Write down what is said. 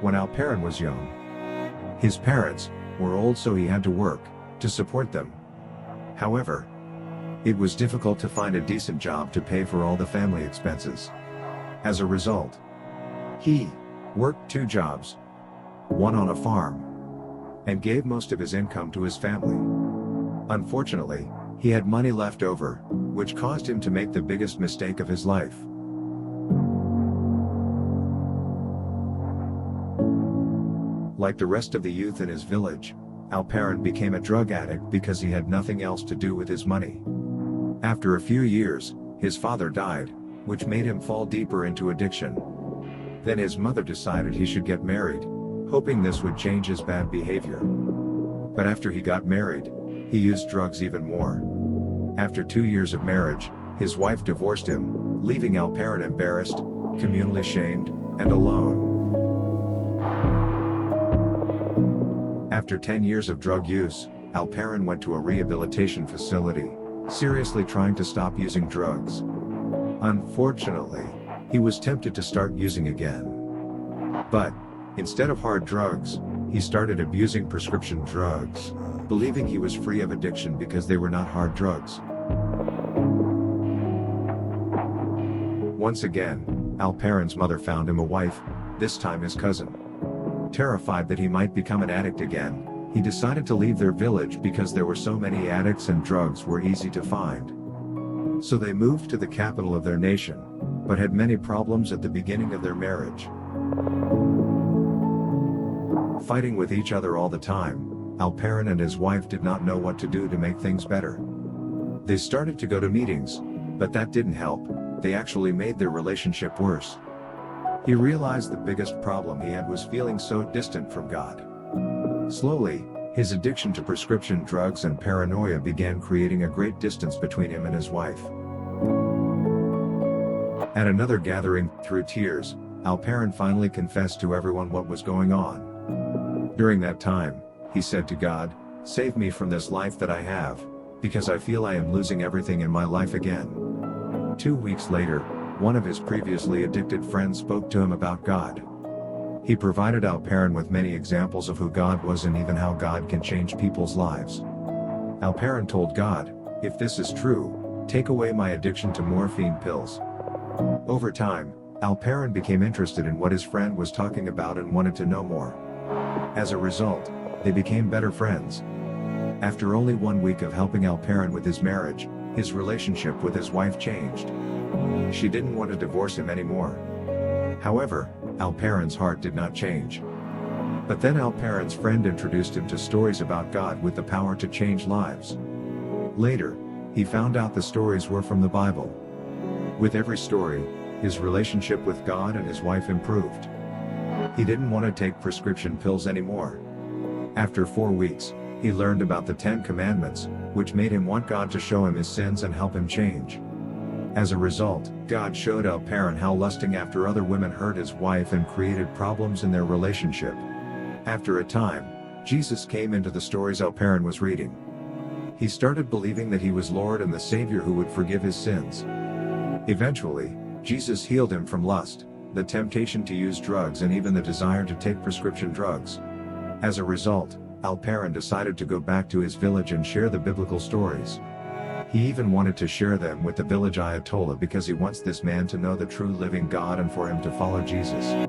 when Alperen was young. His parents were old, so he had to work to support them. However, it was difficult to find a decent job to pay for all the family expenses. As a result, he worked 2 jobs, one on a farm, and gave most of his income to his family. Unfortunately, he had money left over, which caused him to make the biggest mistake of his life. Like the rest of the youth in his village, Alperen became a drug addict because he had nothing else to do with his money. After a few years, his father died, which made him fall deeper into addiction. Then his mother decided he should get married, hoping this would change his bad behavior. But after he got married, he used drugs even more. After 2 years of marriage, his wife divorced him, leaving Alperen embarrassed, communally shamed, and alone. After 10 years of drug use, Alperen went to a rehabilitation facility, seriously trying to stop using drugs. Unfortunately, he was tempted to start using again. But, instead of hard drugs, he started abusing prescription drugs, believing he was free of addiction because they were not hard drugs. Once again, Alperen's mother found him a wife, this time his cousin. Terrified that he might become an addict again, he decided to leave their village because there were so many addicts and drugs were easy to find. So they moved to the capital of their nation, but had many problems at the beginning of their marriage. Fighting with each other all the time, Alperen and his wife did not know what to do to make things better. They started to go to meetings, but that didn't help, they actually made their relationship worse. He realized the biggest problem he had was feeling so distant from God. Slowly, his addiction to prescription drugs and paranoia began creating a great distance between him and his wife. At another gathering, through tears, Alperen finally confessed to everyone what was going on. During that time, he said to God, "Save me from this life that I have, because I feel I am losing everything in my life again." 2 weeks later, one of his previously addicted friends spoke to him about God. He provided Alperen with many examples of who God was and even how God can change people's lives. Alperen told God, "If this is true, take away my addiction to morphine pills." Over time, Alperen became interested in what his friend was talking about and wanted to know more. As a result, they became better friends. After only 1 week of helping Alperen with his marriage, his relationship with his wife changed. She didn't want to divorce him anymore. However, Alperen's heart did not change. But then Alperen's friend introduced him to stories about God with the power to change lives. Later, he found out the stories were from the Bible. With every story, his relationship with God and his wife improved. He didn't want to take prescription pills anymore. After 4 weeks, he learned about the 10 Commandments, which made him want God to show him his sins and help him change. As a result, God showed Alperen how lusting after other women hurt his wife and created problems in their relationship. After a time, Jesus came into the stories Alperen was reading. He started believing that he was Lord and the Savior who would forgive his sins. Eventually, Jesus healed him from lust, the temptation to use drugs and even the desire to take prescription drugs. As a result, Alperen decided to go back to his village and share the biblical stories. He even wanted to share them with the village Ayatollah because he wants this man to know the true living God and for him to follow Jesus.